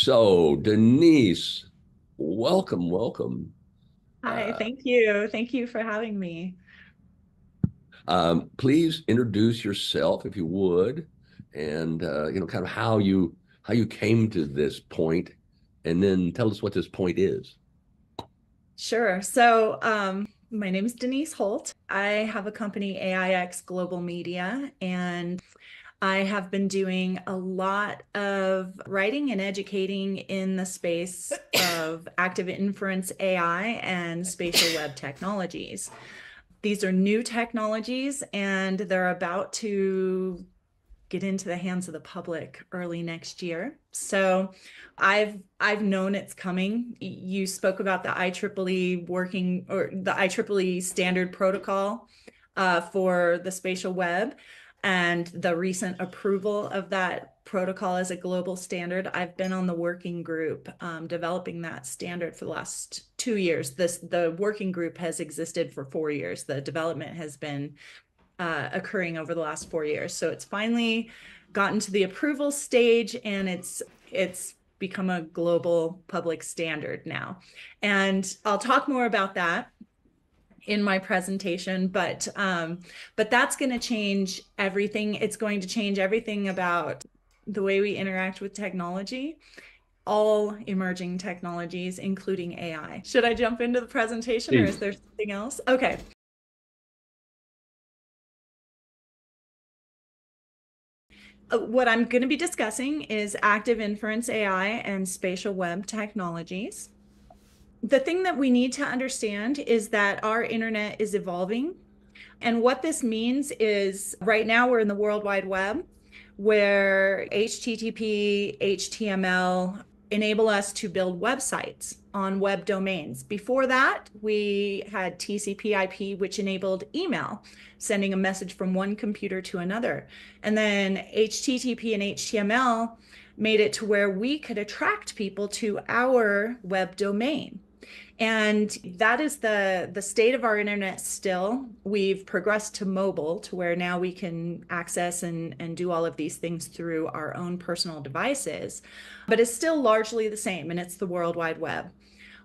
So, Denise, welcome, welcome. Hi, Uh, thank you. Thank you for having me. please introduce yourself if you would, and kind of how you came to this point, and then tell us what this point is. Sure. My name is Denise Holt. I have a company, AIX Global Media, and I have been doing a lot of writing and educating in the space of active inference AI and spatial web technologies. These are new technologies, and they're about to get into the hands of the public early next year. So I've known it's coming. You spoke about the IEEE working or the IEEE standard protocol for the spatial web and the recent approval of that protocol as a global standard. I've been on the working group developing that standard for the last 2 years. The working group has existed for 4 years. The development has been occurring over the last 4 years. So it's finally gotten to the approval stage, and it's become a global public standard now. And I'll talk more about that in my presentation, but that's going to change everything. It's going to change everything about the way we interact with technology, all emerging technologies, including AI. Should I jump into the presentation or is Please. there something else? Okay. What I'm going to be discussing is active inference AI and spatial web technologies. The thing that we need to understand is that our internet is evolving. And what this means is right now we're in the World Wide Web, where HTTP, HTML enable us to build websites on web domains. Before that, we had TCP/IP, which enabled email, sending a message from one computer to another. And then HTTP and HTML made it to where we could attract people to our web domain. And that is the state of our internet still. We've progressed to mobile to where now we can access and do all of these things through our own personal devices, but it's still largely the same, and it's the World Wide Web.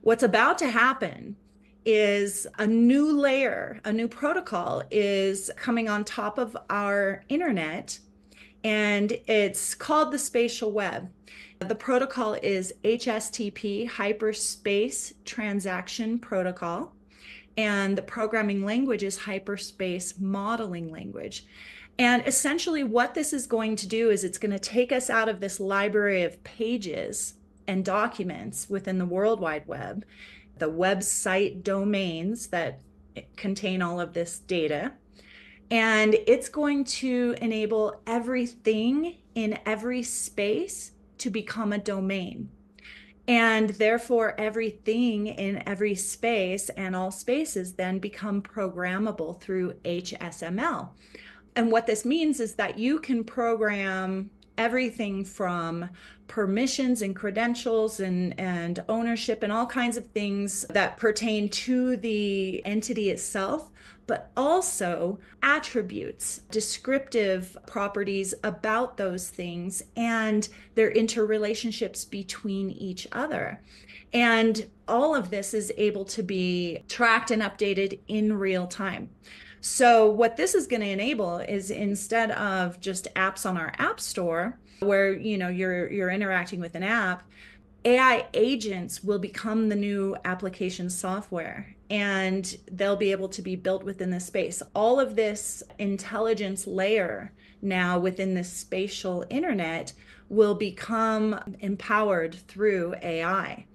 What's about to happen is a new layer, a new protocol is coming on top of our internet, and it's called the Spatial Web. The protocol is HSTP, Hyperspace Transaction Protocol, and the programming language is Hyperspace Modeling Language. And essentially, what this is going to do is it's going to take us out of this library of pages and documents within the World Wide Web, the website domains that contain all of this data. And it's going to enable everything in every space to become a domain. And therefore, everything in every space and all spaces then become programmable through HSML. And what this means is that you can program everything from permissions and credentials and ownership and all kinds of things that pertain to the entity itself, but also attributes, descriptive properties about those things and their interrelationships between each other. And all of this is able to be tracked and updated in real time. So what this is going to enable is instead of just apps on our app store where you're interacting with an app, AI agents will become the new application software, and they'll be able to be built within this space. All of this intelligence layer now within this spatial internet will become empowered through AI.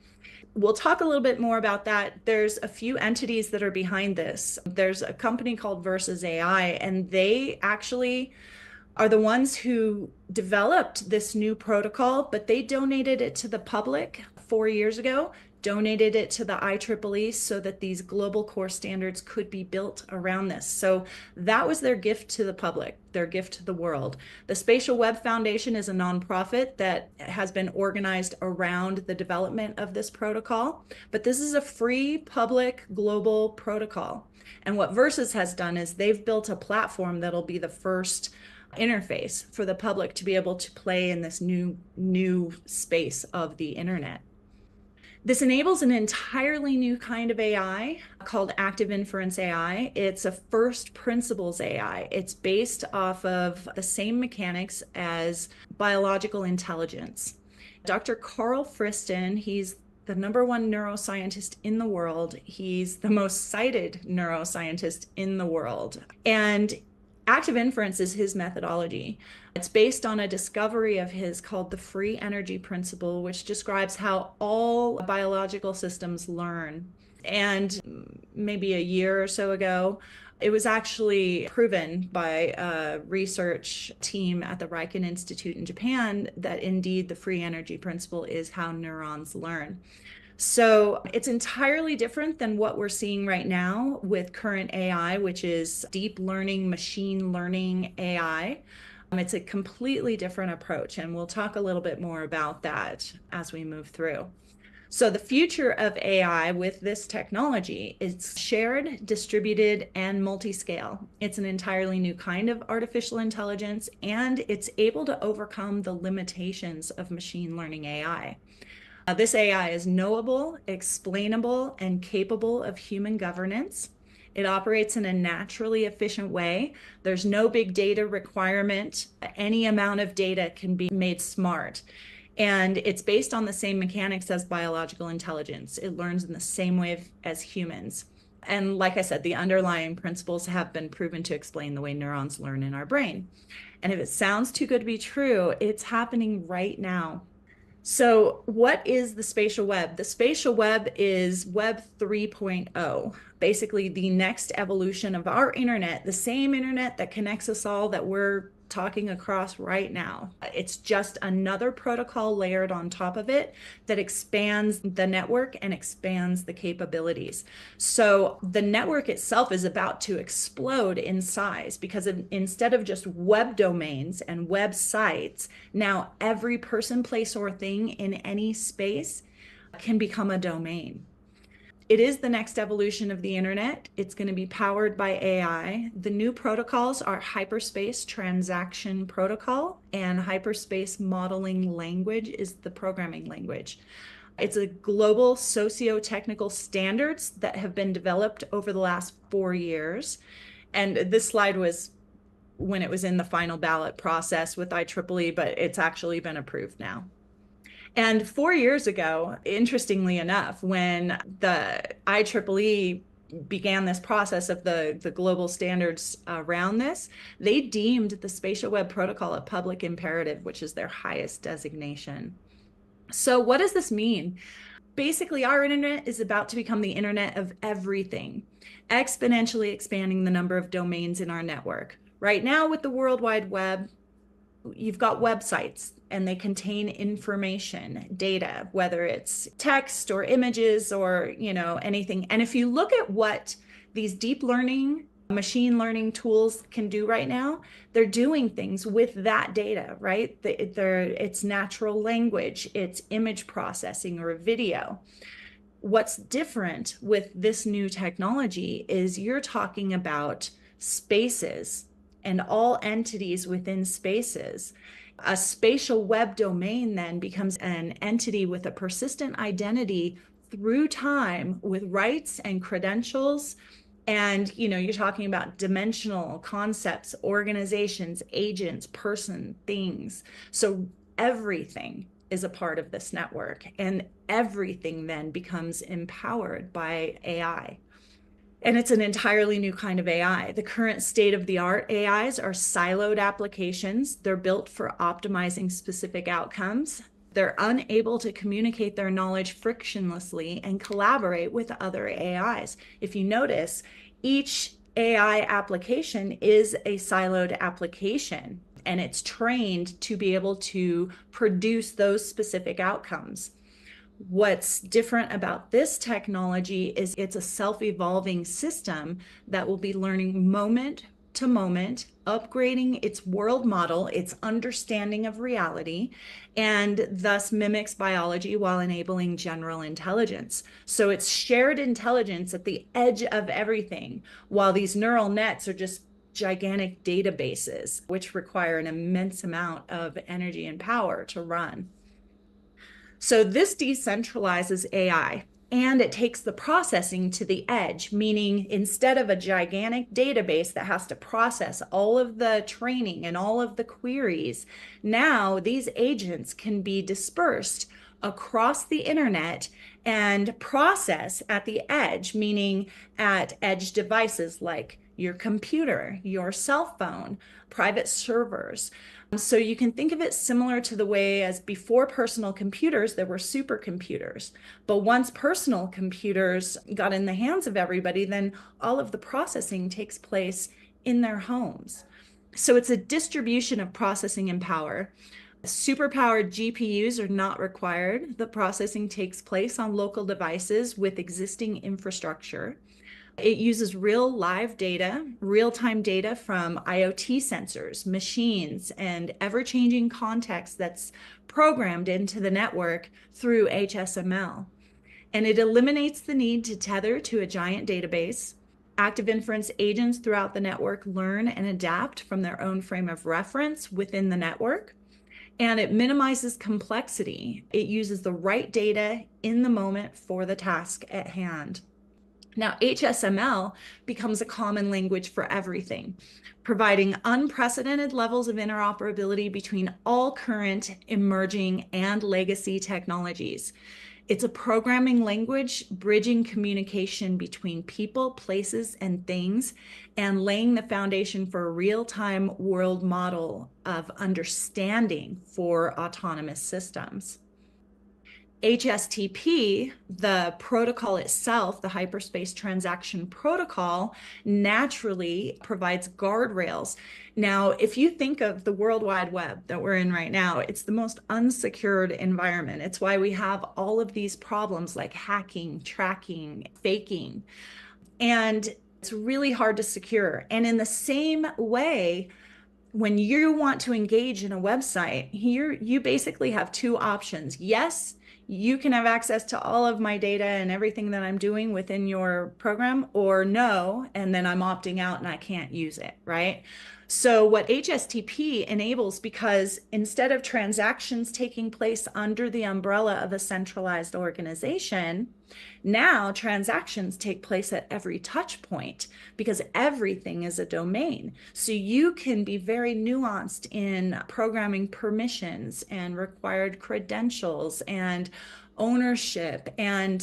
We'll talk a little bit more about that. There's a few entities that are behind this. There's a company called Versus AI, and they actually are the ones who developed this new protocol, but they donated it to the public 4 years ago, donated it to the IEEE so that these global core standards could be built around this. So that was their gift to the public, their gift to the world. The Spatial Web Foundation is a nonprofit that has been organized around the development of this protocol, but this is a free public global protocol. And what Versus has done is they've built a platform that'll be the first interface for the public to be able to play in this new space of the internet. This enables an entirely new kind of AI called Active Inference AI. It's a first principles AI. It's based off of the same mechanics as biological intelligence. Dr. Carl Friston, he's the #1 neuroscientist in the world. He's the most cited neuroscientist in the world. And active inference is his methodology. It's based on a discovery of his called the free energy principle, which describes how all biological systems learn. And maybe a year or so ago, it was actually proven by a research team at the Riken Institute in Japan that indeed the free energy principle is how neurons learn. So it's entirely different than what we're seeing right now with current AI, which is deep learning, machine learning AI. It's a completely different approach, and we'll talk a little bit more about that as we move through. So the future of AI with this technology is shared, distributed, and multi-scale. It's an entirely new kind of artificial intelligence, and it's able to overcome the limitations of machine learning AI. This AI is knowable, explainable, and capable of human governance. It operates in a naturally efficient way. There's no big data requirement. Any amount of data can be made smart. And it's based on the same mechanics as biological intelligence. It learns in the same way as humans. And like I said, the underlying principles have been proven to explain the way neurons learn in our brain. And if it sounds too good to be true, it's happening right now. So what is the spatial web? The spatial web is Web 3.0, basically the next evolution of our internet, the same internet that connects us all that we're talking across right now. It's just another protocol layered on top of it that expands the network and expands the capabilities. So the network itself is about to explode in size because instead of just web domains and websites, now every person, place, or thing in any space can become a domain. It is the next evolution of the internet. It's going to be powered by AI. The new protocols are Hyperspace Transaction Protocol, and Hyperspace Modeling Language is the programming language. It's a global socio-technical standards that have been developed over the last 4 years. And this slide was when it was in the final ballot process with IEEE, but it's actually been approved now. And 4 years ago, interestingly enough, when the IEEE began this process of the global standards around this, they deemed the Spatial Web Protocol a public imperative, which is their highest designation. So what does this mean? Basically, our internet is about to become the internet of everything, exponentially expanding the number of domains in our network. Right now, with the World Wide Web, you've got websites and they contain information, data, whether it's text or images or, anything. And if you look at what these deep learning, machine learning tools can do right now, they're doing things with that data, right? It's natural language, it's image processing or video. What's different with this new technology is you're talking about spaces and all entities within spaces. A spatial web domain then becomes an entity with a persistent identity through time with rights and credentials. And, you're talking about dimensional concepts, organizations, agents, person, things. So everything is a part of this network, and everything then becomes empowered by AI. And it's an entirely new kind of AI. The current state-of-the-art AIs are siloed applications. They're built for optimizing specific outcomes. They're unable to communicate their knowledge frictionlessly and collaborate with other AIs. If you notice, each AI application is a siloed application, and it's trained to be able to produce those specific outcomes. What's different about this technology is it's a self-evolving system that will be learning moment to moment, upgrading its world model, its understanding of reality, and thus mimics biology while enabling general intelligence. So it's shared intelligence at the edge of everything, while these neural nets are just gigantic databases, which require an immense amount of energy and power to run. So this decentralizes AI, and it takes the processing to the edge, meaning instead of a gigantic database that has to process all of the training and all of the queries, now these agents can be dispersed across the internet and process at the edge, meaning at edge devices like your computer, your cell phone, private servers. So you can think of it similar to the way as before personal computers, there were supercomputers. But once personal computers got in the hands of everybody, then all of the processing takes place in their homes. So it's a distribution of processing and power. Superpowered GPUs are not required. The processing takes place on local devices with existing infrastructure. It uses real live data, real-time data from IoT sensors, machines, and ever-changing context that's programmed into the network through HSML. And it eliminates the need to tether to a giant database. Active inference agents throughout the network learn and adapt from their own frame of reference within the network. And it minimizes complexity. It uses the right data in the moment for the task at hand. Now, HSML becomes a common language for everything, providing unprecedented levels of interoperability between all current, emerging, and legacy technologies. It's a programming language bridging communication between people, places, and things, and laying the foundation for a real-time world model of understanding for autonomous systems. HSTP, the protocol itself, the Hyperspace Transaction Protocol, naturally provides guardrails. Now, if you think of the World Wide Web that we're in right now, it's the most unsecured environment. It's why we have all of these problems like hacking, tracking, faking, and it's really hard to secure. And in the same way, when you want to engage in a website, here you basically have two options. Yes, you can have access to all of my data and everything that I'm doing within your program, or no, and then I'm opting out and I can't use it, right? So what HSTP enables, because instead of transactions taking place under the umbrella of a centralized organization, now transactions take place at every touch point because everything is a domain. So you can be very nuanced in programming permissions and required credentials and ownership, and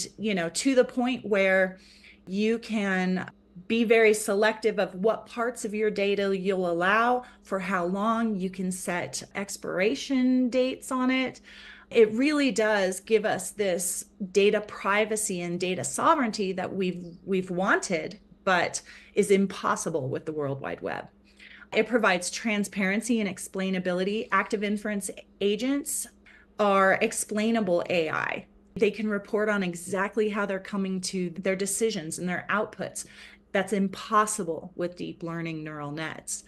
to the point where you can be very selective of what parts of your data you'll allow, for how long. You can set expiration dates on it. It really does give us this data privacy and data sovereignty that we've wanted, but is impossible with the World Wide Web. It provides transparency and explainability. Active inference agents are explainable AI. They can report on exactly how they're coming to their decisions and their outputs. That's impossible with deep learning neural nets.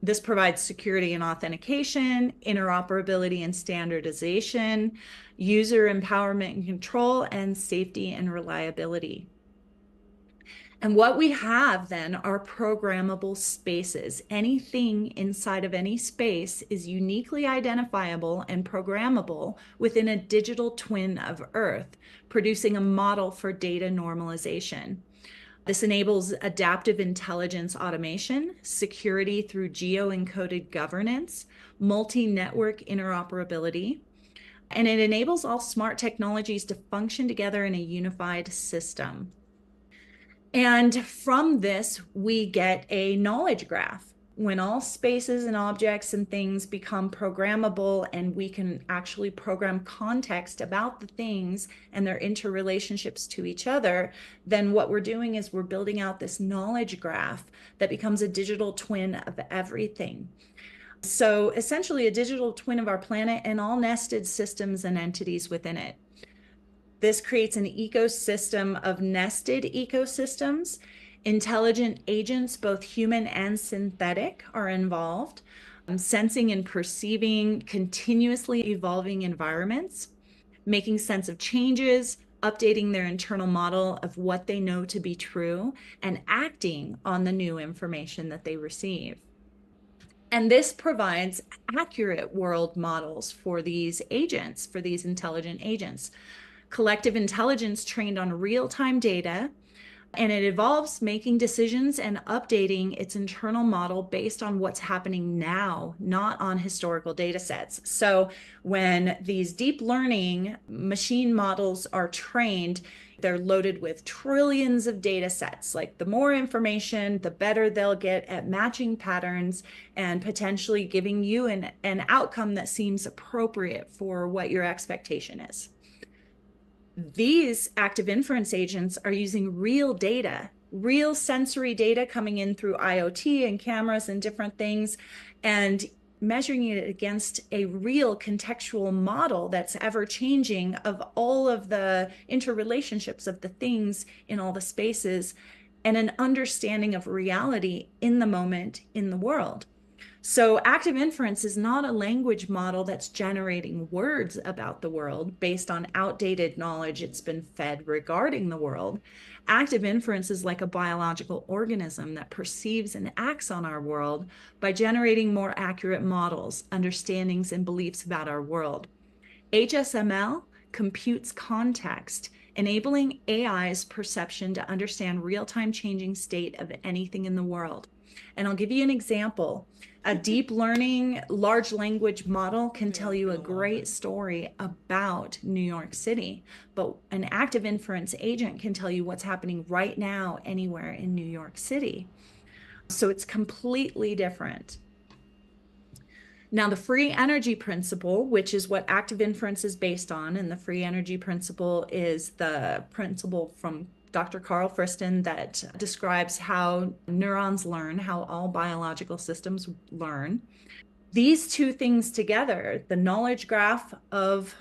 This provides security and authentication, interoperability and standardization, user empowerment and control, and safety and reliability. And what we have then are programmable spaces. Anything inside of any space is uniquely identifiable and programmable within a digital twin of Earth, producing a model for data normalization. This enables adaptive intelligence automation, security through geo-encoded governance, multi-network interoperability, and it enables all smart technologies to function together in a unified system. And from this, we get a knowledge graph. When all spaces and objects and things become programmable and we can actually program context about the things and their interrelationships to each other, then what we're doing is we're building out this knowledge graph that becomes a digital twin of everything. So essentially a digital twin of our planet and all nested systems and entities within it. This creates an ecosystem of nested ecosystems. Intelligent agents, both human and synthetic, are involved, sensing and perceiving continuously evolving environments, making sense of changes, updating their internal model of what they know to be true, and acting on the new information that they receive. And this provides accurate world models for these agents, for these intelligent agents. Collective intelligence trained on real-time data, and it involves making decisions and updating its internal model based on what's happening now, not on historical data sets. So when these deep learning machine models are trained, they're loaded with trillions of data sets. Like, the more information, the better they'll get at matching patterns and potentially giving you an outcome that seems appropriate for what your expectation is. These active inference agents are using real data, real sensory data coming in through IoT and cameras and different things, and measuring it against a real contextual model that's ever changing of all of the interrelationships of the things in all the spaces, and an understanding of reality in the moment in the world. So active inference is not a language model that's generating words about the world based on outdated knowledge it's been fed regarding the world. Active inference is like a biological organism that perceives and acts on our world by generating more accurate models, understandings, and beliefs about our world. HSML computes context, enabling AI's perception to understand real-time changing state of anything in the world. And I'll give you an example. A deep learning large language model can tell you a great story about New York City, but an active inference agent can tell you what's happening right now anywhere in New York City. So it's completely different. Now, the free energy principle, which is what active inference is based on, and the free energy principle is the principle from Dr. Carl Friston that describes how neurons learn, how all biological systems learn. These two things together, the knowledge graph of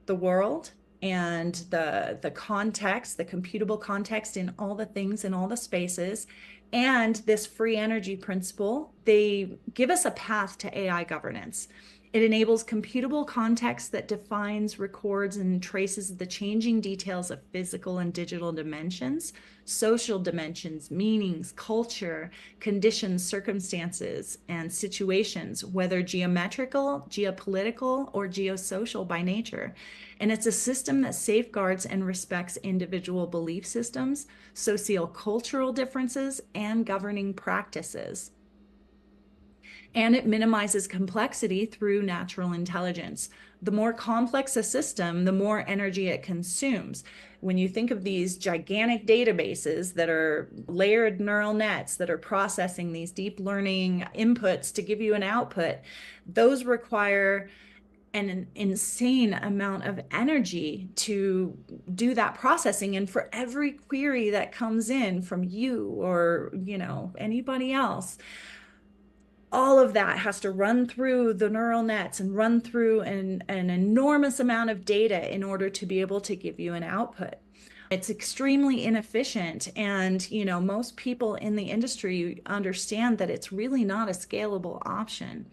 the world and the context, the computable context in all the things in all the spaces, and this free energy principle, they give us a path to AI governance. It enables computable context that defines, records, and traces the changing details of physical and digital dimensions, social dimensions, meanings, culture, conditions, circumstances, and situations, whether geometrical, geopolitical, or geosocial by nature. And it's a system that safeguards and respects individual belief systems, sociocultural differences, and governing practices. And it minimizes complexity through natural intelligence. The more complex a system, the more energy it consumes. When you think of these gigantic databases that are layered neural nets that are processing these deep learning inputs to give you an output, those require an insane amount of energy to do that processing. And for every query that comes in from you or, anybody else, all of that has to run through the neural nets and run through an enormous amount of data in order to be able to give you an output. It's extremely inefficient. And, most people in the industry understand that it's really not a scalable option.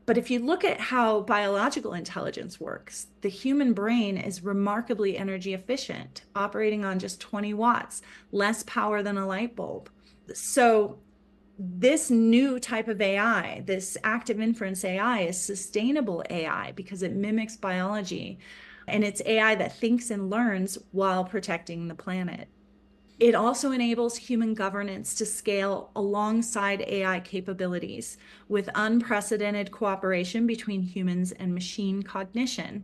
But if you look at how biological intelligence works, the human brain is remarkably energy efficient, operating on just 20 watts, less power than a light bulb. So this new type of AI, this active inference AI, is sustainable AI because it mimics biology, and it's AI that thinks and learns while protecting the planet. It also enables human governance to scale alongside AI capabilities with unprecedented cooperation between humans and machine cognition.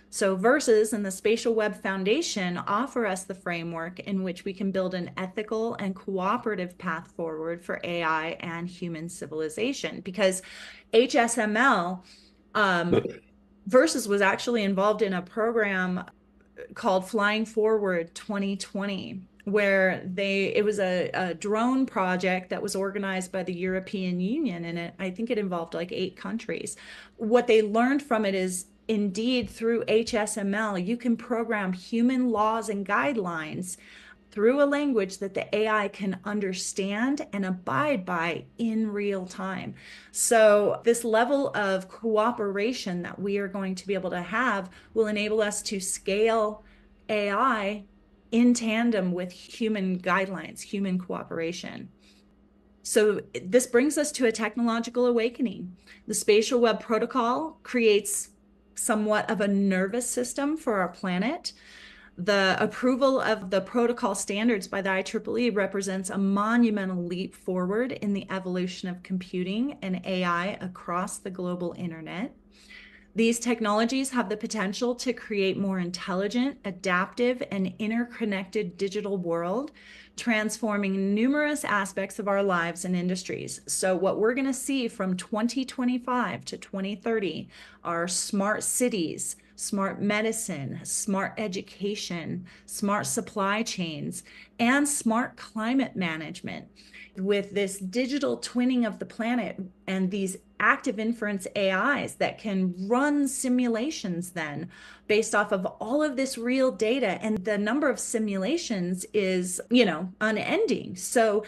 So Verses and the Spatial Web Foundation offer us the framework in which we can build an ethical and cooperative path forward for AI and human civilization. Because HSML, Verses was actually involved in a program called Flying Forward 2020, where it was a drone project that was organized by the European Union, and I think it involved like 8 countries. What they learned from it is, indeed, through HSML, you can program human laws and guidelines through a language that the AI can understand and abide by in real time. So this level of cooperation that we are going to be able to have will enable us to scale AI in tandem with human guidelines, human cooperation. So this brings us to a technological awakening. The Spatial Web Protocol creates somewhat of a nervous system for our planet. The approval of the protocol standards by the IEEE represents a monumental leap forward in the evolution of computing and AI across the global internet. These technologies have the potential to create more intelligent, adaptive, and interconnected digital world, transforming numerous aspects of our lives and industries. So what we're going to see from 2025 to 2030 are smart cities, smart medicine, smart education, smart supply chains, and smart climate management. With this digital twinning of the planet and these active inference AIs that can run simulations then based off of all of this real data, and the number of simulations is, unending. So,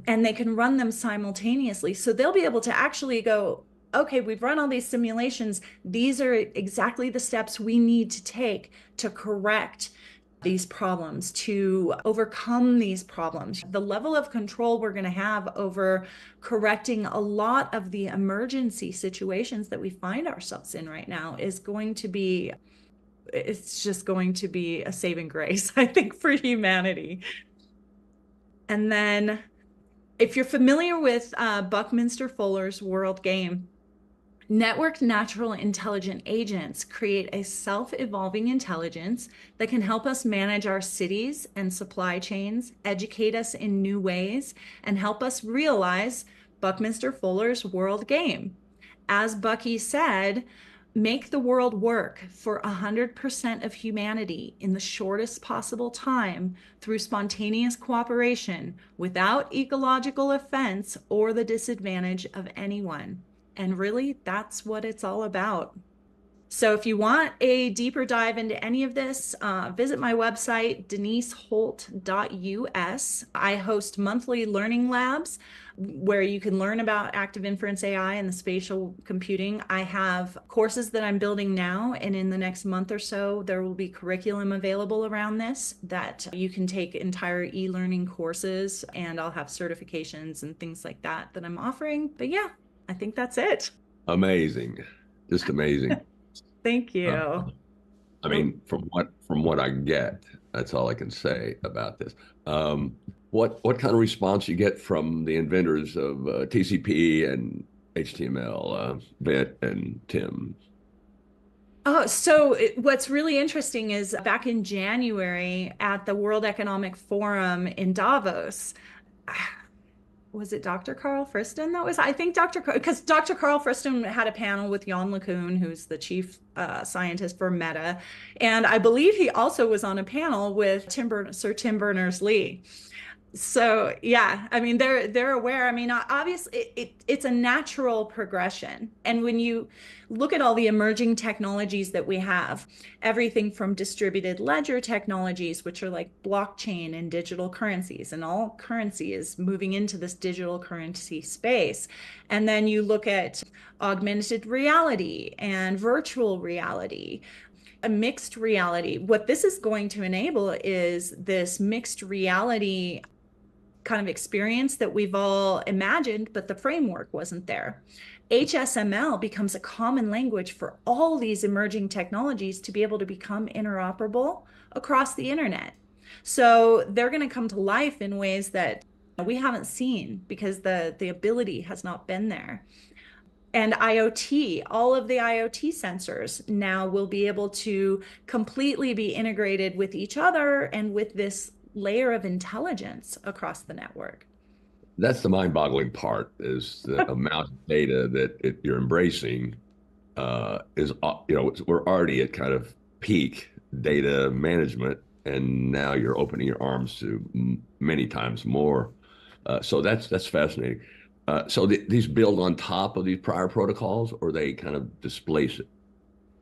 and they can run them simultaneously. So they'll be able to actually go, okay, we've run all these simulations. These are exactly the steps we need to take to correct these problems, to overcome these problems. The level of control we're going to have over correcting a lot of the emergency situations that we find ourselves in right now is going to be, it's just going to be a saving grace, I think, for humanity. And then if you're familiar with Buckminster Fuller's world game, networked natural intelligent agents create a self-evolving intelligence that can help us manage our cities and supply chains, educate us in new ways, and help us realize Buckminster Fuller's world game. As Bucky said, make the world work for 100% of humanity in the shortest possible time through spontaneous cooperation without ecological offense or the disadvantage of anyone. And really, that's what it's all about. So if you want a deeper dive into any of this, visit my website, deniseholt.us. I host monthly learning labs where you can learn about active inference AI and the spatial computing. I have courses that I'm building now, and in the next month or so, there will be curriculum available around this that you can take entire e-learning courses, and I'll have certifications and things like that I'm offering. But yeah, I think that's it. Amazing, just amazing. Thank Uh, you. I Oh, mean, from what I get, that's all I can say about this. What kind of response you get from the inventors of TCP and HTML, Bit and Tim? so what's really interesting is back in January at the World Economic Forum in Davos, was it Dr. Carl Friston that was, I think because Dr. Carl Friston had a panel with Jan LeCun, who's the chief scientist for Meta. And I believe he also was on a panel with Sir Tim Berners-Lee. So yeah, I mean they're aware. I mean obviously it's a natural progression. And when you look at all the emerging technologies that we have, everything from distributed ledger technologies, which are like blockchain and digital currencies, and all currency is moving into this digital currency space. And then you look at augmented reality and virtual reality, a mixed reality. What this is going to enable is this mixed reality kind of experience that we've all imagined, but the framework wasn't there. HSML becomes a common language for all these emerging technologies to be able to become interoperable across the internet. So they're going to come to life in ways that we haven't seen because the ability has not been there. And IoT, all of the IoT sensors now will be able to completely be integrated with each other and with this layer of intelligence across the network. That's the mind-boggling part is the amount of data that you're embracing is, we're already at kind of peak data management, and now you're opening your arms to many times more. So that's fascinating. So these build on top of these prior protocols, or they kind of displace it?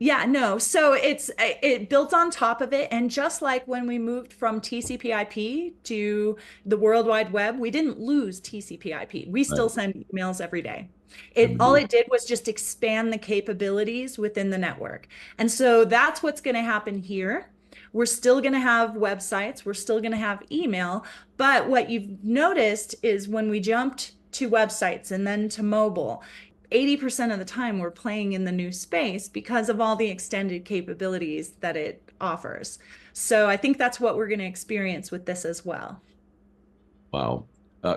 Yeah, no. So it built on top of it. And just like when we moved from TCP/IP to the World Wide Web, we didn't lose TCP/IP. We Right. still send emails every day. Every All day. it did was just expand the capabilities within the network. And so that's what's going to happen here. We're still going to have websites, we're still going to have email, but what you've noticed is when we jumped to websites and then to mobile, 80% of the time we're playing in the new space because of all the extended capabilities that it offers. So I think that's what we're going to experience with this as well. Wow.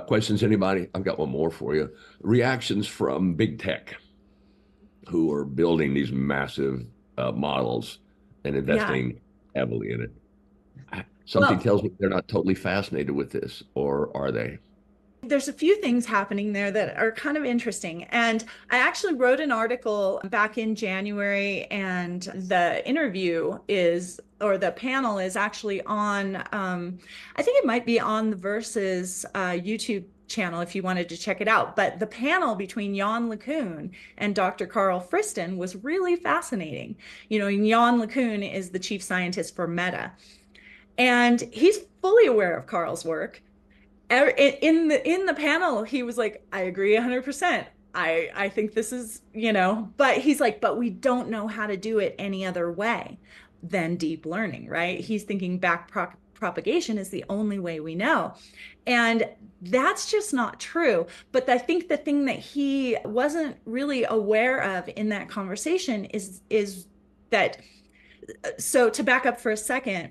Questions, anybody? I've got one more for you. Reactions from big tech who are building these massive models and Yeah. investing heavily in it. Something Well, tells me they're not totally fascinated with this, or are they? there's a few things happening there that are kind of interesting. And I actually wrote an article back in January, and the interview is, or the panel is actually on, I think it might be on the Versus YouTube channel if you wanted to check it out. But the panel between Jan LeCun and Dr. Carl Friston was really fascinating. You know, Jan LeCun is the chief scientist for Meta, and he's fully aware of Carl's work. In the panel, he was like, I agree 100%. I think this is, but he's like, but we don't know how to do it any other way than deep learning, right? He's thinking propagation is the only way we know. And that's just not true. But I think the thing that he wasn't really aware of in that conversation is that, so to back up for a second,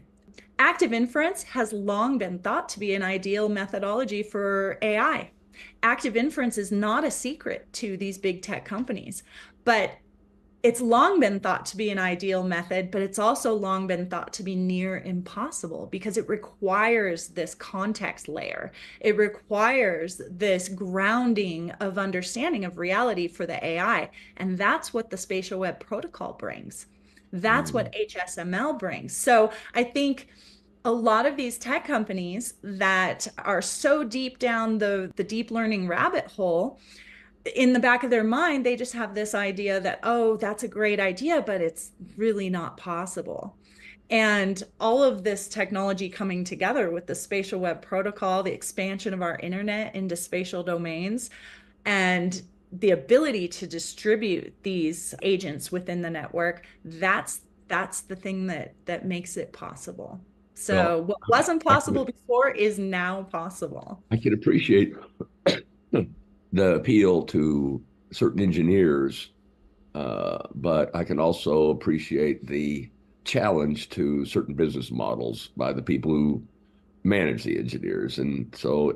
active inference has long been thought to be an ideal methodology for AI. Active inference is not a secret to these big tech companies, but it's long been thought to be an ideal method, but it's also long been thought to be near impossible because it requires this context layer. It requires this grounding of understanding of reality for the AI. And that's what the Spatial Web Protocol brings. That's Mm. what HSML brings. So I think a lot of these tech companies that are so deep down the deep learning rabbit hole, in the back of their mind, they just have this idea that, oh, that's a great idea, but it's really not possible. And all of this technology coming together with the spatial web protocol, the expansion of our internet into spatial domains, and the ability to distribute these agents within the network, that's the thing that makes it possible. So Well, what wasn't I possible can before is now possible. I can appreciate the appeal to certain engineers, but I can also appreciate the challenge to certain business models by the people who manage the engineers. And so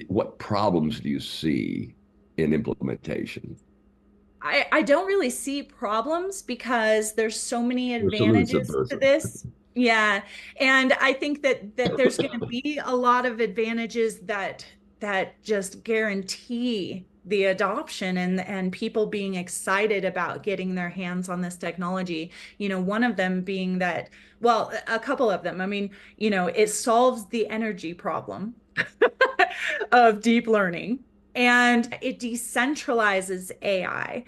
what problems do you see in implementation? I don't really see problems because there's so many There's a solution advantages to person. this. Yeah. And I think that there's going to be a lot of advantages that just guarantee the adoption and people being excited about getting their hands on this technology. One of them being that, well, a couple of them. I mean, it solves the energy problem of deep learning, and it decentralizes AI.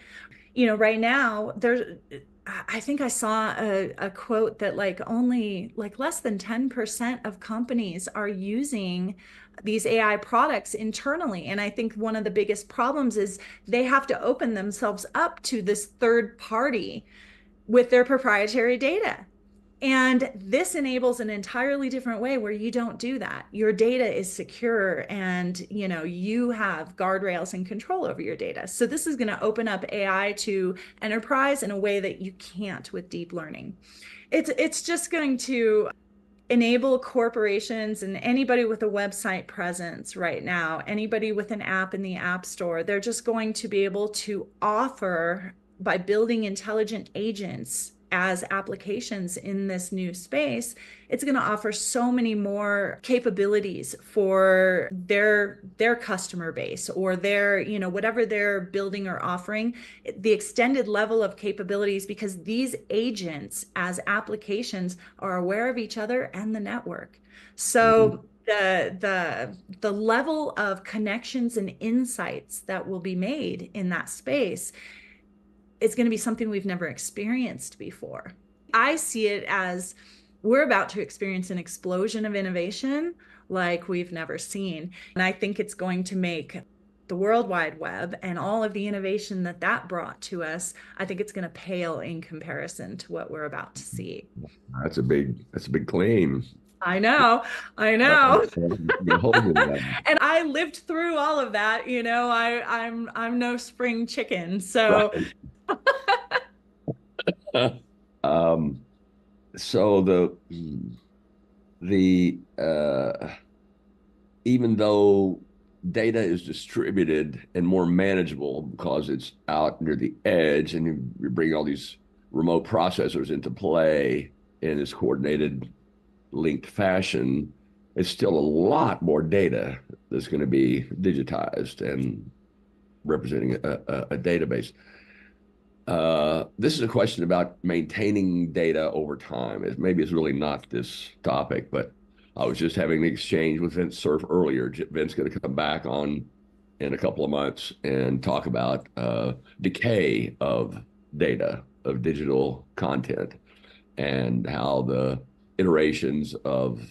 Right now there's, I think I saw a quote that like only like less than 10% of companies are using these AI products internally. And I think one of the biggest problems is they have to open themselves up to this third party with their proprietary data. And this enables an entirely different way where you don't do that. Your data is secure, and you have guardrails and control over your data. So this is going to open up AI to enterprise in a way that you can't with deep learning. It's just going to enable corporations and anybody with a website presence right now, anybody with an app in the App Store, they're just going to be able to offer, by building intelligent agents as applications in this new space, it's going to offer so many more capabilities for their customer base, or their, whatever they're building or offering, the extended level of capabilities, because these agents as applications are aware of each other and the network. Mhm. So the level of connections and insights that will be made in that space is going to be something we've never experienced before. I see it as we're about to experience an explosion of innovation like we've never seen. And I think it's going to make the World Wide Web and all of the innovation that that brought to us, I think it's going to pale in comparison to what we're about to see. That's a big claim. I know, I Uh, know. get a hold of that. And I lived through all of that, you know. I'm no spring chicken. So Right. Um, so the even though data is distributed and more manageable because it's out near the edge, and you bring all these remote processors into play in this coordinated, linked fashion, it's still a lot more data that's going to be digitized and representing a database. This is a question about maintaining data over time. Maybe it's really not this topic, but I was just having an exchange with Vince Cerf earlier. Vince's going to come back on in a couple of months and talk about decay of data, of digital content, and how the iterations of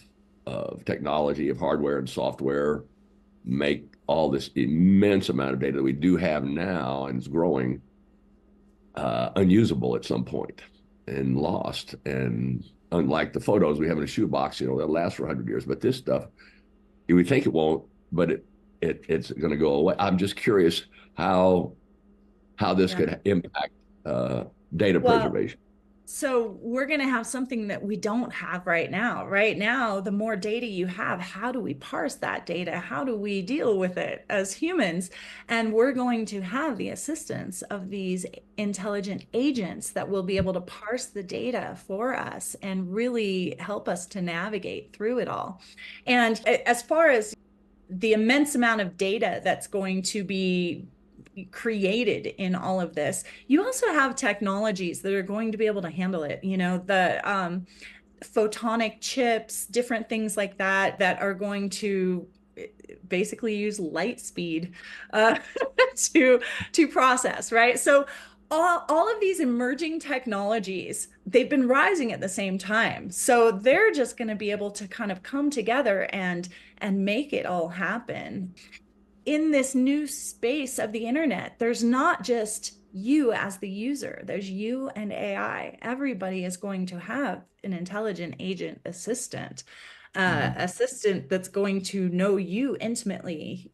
technology, of hardware and software, make all this immense amount of data that we do have now and is growing unusable at some point and lost. And unlike the photos we have in a shoebox, they'll last for 100 years. But this stuff, you would think it won't, but it's going to go away. I'm just curious how this yeah. could impact data Well, preservation. so we're going to have something that we don't have right now. Right now, the more data you have, how do we parse that data? How do we deal with it as humans? And we're going to have the assistance of these intelligent agents that will be able to parse the data for us and really help us to navigate through it all. And as far as the immense amount of data that's going to be created in all of this, you also have technologies that are going to be able to handle it. You know, the photonic chips, different things like that, that are going to basically use light speed uh, to process, right? So all of these emerging technologies, they've been rising at the same time. So they're just going to be able to kind of come together and make it all happen in this new space of the internet. There's not just you as the user, there's you and AI. Everybody is going to have an intelligent agent assistant, Mhm. assistant that's going to know you intimately,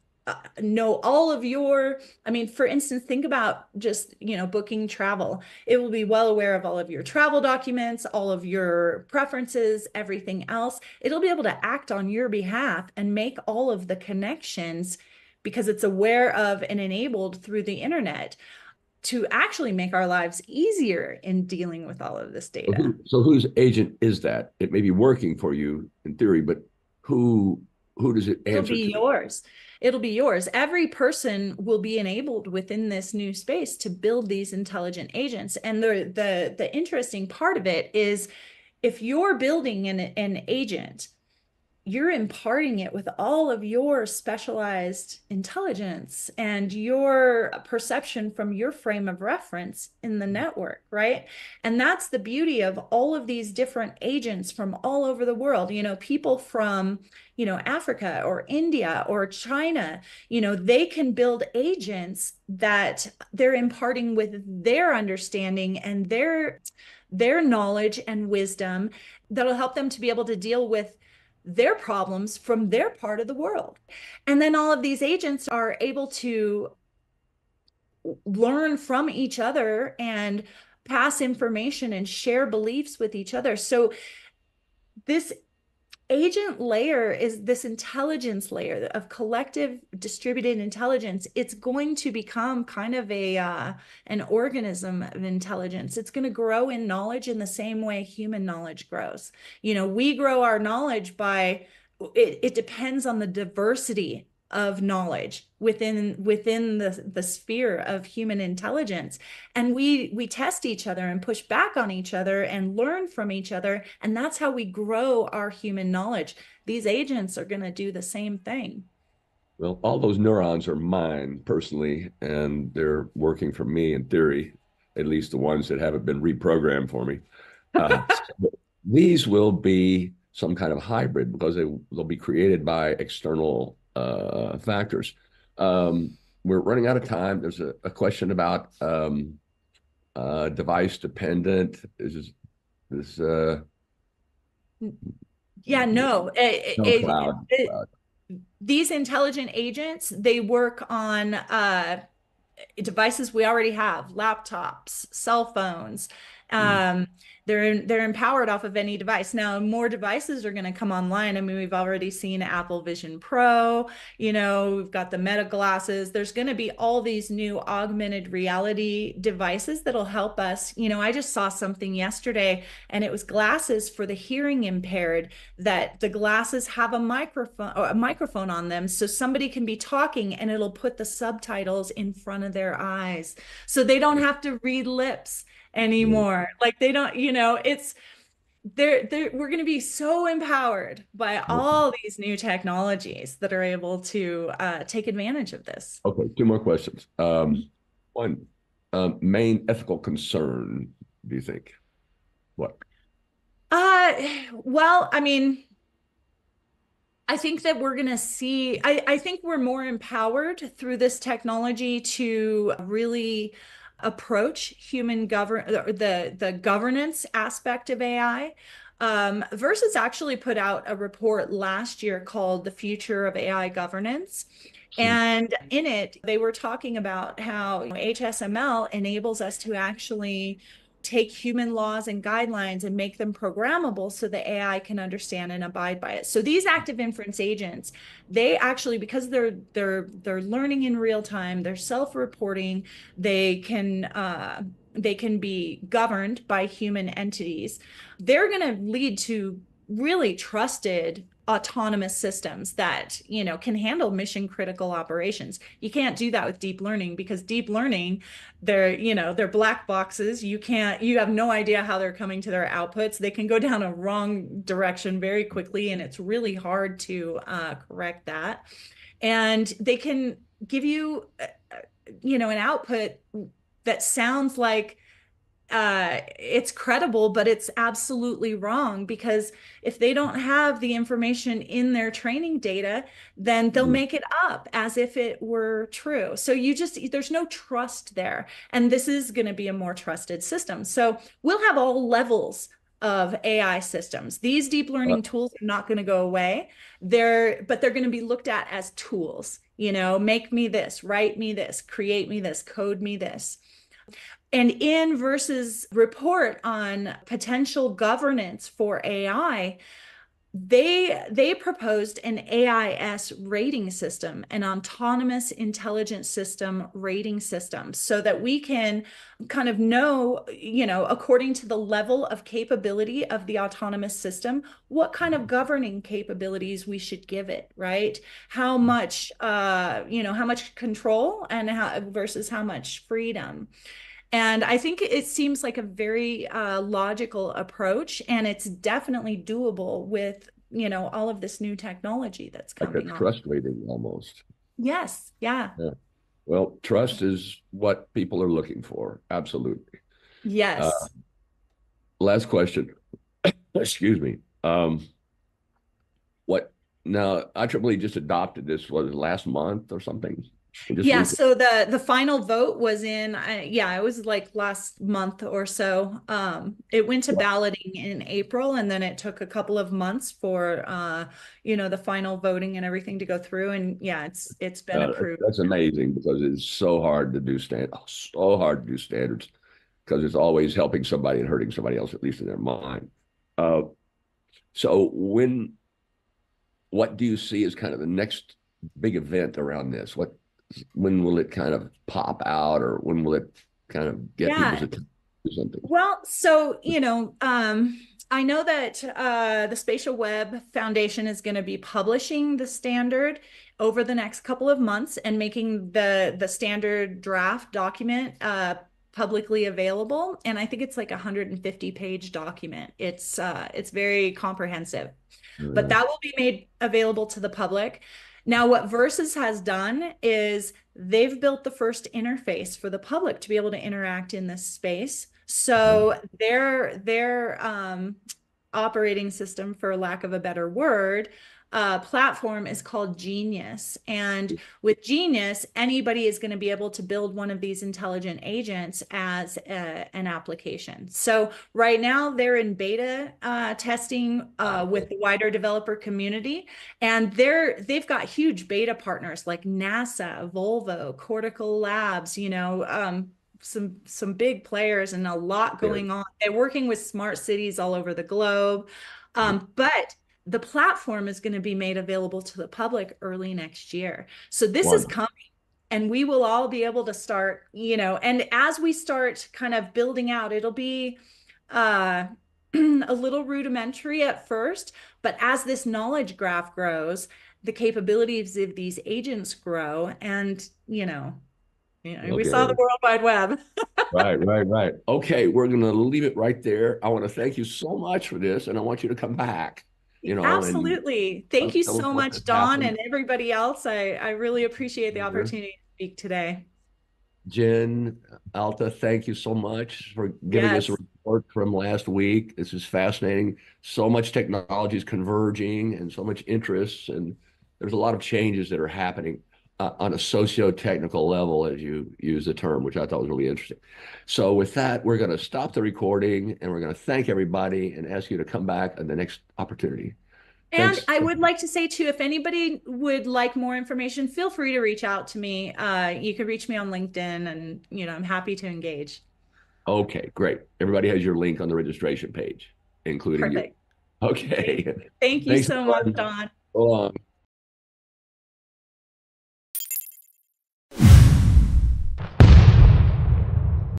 know all of your, I mean, for instance, think about just, booking travel. It will be well aware of all of your travel documents, all of your preferences, everything else. It'll be able to act on your behalf and make all of the connections because it's aware of and enabled through the internet to actually make our lives easier in dealing with all of this So, data. whose agent is that? It may be working for you in theory, but who who does it It'll answer be to? yours. It'll be yours. Every person will be enabled within this new space to build these intelligent agents. And the interesting part of it is if you're building an agent, you're imparting it with all of your specialized intelligence and your perception from your frame of reference in the network, right? And that's the beauty of all of these different agents from all over the world. People from, Africa or India or China, they can build agents that they're imparting with their understanding and their knowledge and wisdom that'll help them to be able to deal with their problems from their part of the world. And then all of these agents are able to learn from each other and pass information and share beliefs with each other. So this agent layer is this intelligence layer of collective distributed intelligence. It's going to become kind of an organism of intelligence. It's going to grow in knowledge in the same way human knowledge grows. We grow our knowledge by it depends on the diversity of knowledge within the sphere of human intelligence, and we test each other and push back on each other and learn from each other, and that's how we grow our human knowledge. These agents are going to do the same thing. Well, all those neurons are mine personally, and they're working for me in theory, at least the ones that haven't been reprogrammed for me. So these will be some kind of hybrid because they'll be created by external factors. we're running out of time. There's a question about device dependent. Is this Yeah, no, no cloud? these intelligent agents, they work on devices we already have, laptops, cell phones. Mm. Um, they're empowered off of any device. Now, more devices are going to come online. I mean, we've already seen Apple Vision Pro, we've got the Meta glasses. There's going to be all these new augmented reality devices that'll help us. I just saw something yesterday and it was glasses for the hearing impaired, that the glasses have a microphone on them so somebody can be talking and it'll put the subtitles in front of their eyes so they don't have to read lips anymore. Like they don't, it's we're going to be so empowered by all these new technologies that are able to take advantage of this. Okay, two more questions. One, main ethical concern, do you think? What? Uh, well, I mean, I think that we're going to see, I think we're more empowered through this technology to really approach the governance aspect of AI. Versus actually put out a report last year called The Future of AI Governance. And in it, they were talking about how HSML enables us to actually take human laws and guidelines and make them programmable so the AI can understand and abide by it. So these active inference agents, they actually, because they're learning in real time, they're self-reporting, they can be governed by human entities. They're going to lead to really trusted autonomous systems that can handle mission critical operations. You can't do that with deep learning because deep learning, they're black boxes. You have no idea how they're coming to their outputs. They can go down a wrong direction very quickly, and it's really hard to correct that. And they can give you an output that sounds like it's credible, but it's absolutely wrong because if they don't have the information in their training data, then they'll Mhm. make it up as if it were true. So there's no trust there. And this is going to be a more trusted system. So we'll have all levels of AI systems. These deep Uh, learning tools are not going to go away. But they're going to be looked at as tools, make me this, write me this, create me this, code me this. And in Versus report on potential governance for AI, they proposed an AIS rating system, an autonomous intelligent system rating system, so that we can kind of know, according to the level of capability of the autonomous system, what kind of governing capabilities we should give it, right? How much control and how versus how much freedom. And I think it seems like a very logical approach, and it's definitely doable with, all of this new technology that's like a coming on. trust rating almost. Yes, yeah, Yeah. Well, trust is what people are looking for. Absolutely. Uh, yes. last question. Excuse me. What now? IEEE just adopted this, was it last month or something? Just Yeah, recently. so the final vote was in yeah, it was like last month or so. It went to balloting in April and then it took a couple of months for the final voting and everything to go through, and yeah, it's been approved. That's amazing because it's so hard to do standards because it's always helping somebody and hurting somebody else, at least in their mind. Uh, so what do you see as kind of the next big event around this? When will it kind of pop out, or when will it kind of get people's Yeah. attention to something? Well, so, I know that the Spatial Web Foundation is going to be publishing the standard over the next couple of months and making the standard draft document publicly available. And I think it's like a 150-page document. It's very comprehensive, but Yeah. that will be made available to the public. Now, what Versus has done is they've built the first interface for the public to be able to interact in this space. So their operating system, for lack of a better word, platform is called Genius. And with Genius, anybody is going to be able to build one of these intelligent agents as an application. So right now they're in beta testing with the wider developer community, and they've got huge beta partners like NASA, Volvo, Cortical Labs, some big players and a lot Very going on. They're working with smart cities all over the globe. But the platform is going to be made available to the public early next year. So this is wonderful. coming, and we will all be able to start, and as we start kind of building out, it'll be a little rudimentary at first, but as this knowledge graph grows, the capabilities of these agents grow, and we saw the Okay. World Wide Web. Right. Okay, we're going to leave it right there. I want to thank you so much for this, and I want you to come back, and Absolutely. Thank you tell us so what has much, Don, happened. and everybody else. I really appreciate the Here. opportunity to speak today. Jen, Alta, thank you so much for giving us a Yes. report from last week. This is fascinating. So much technology is converging and so much interest, and there's a lot of changes that are happening on a socio-technical level, as you use the term, which I thought was really interesting. So with that, we're going to stop the recording and we're going to thank everybody and ask you to come back at the next opportunity. And Thanks. I would like to say too, if anybody would like more information, feel free to reach out to me. You can reach me on LinkedIn, and I'm happy to engage. Okay, great. Everybody has your link on the registration page, including you. Perfect. Great. Okay. Thank you Thanks, so much, everyone. Don. So long.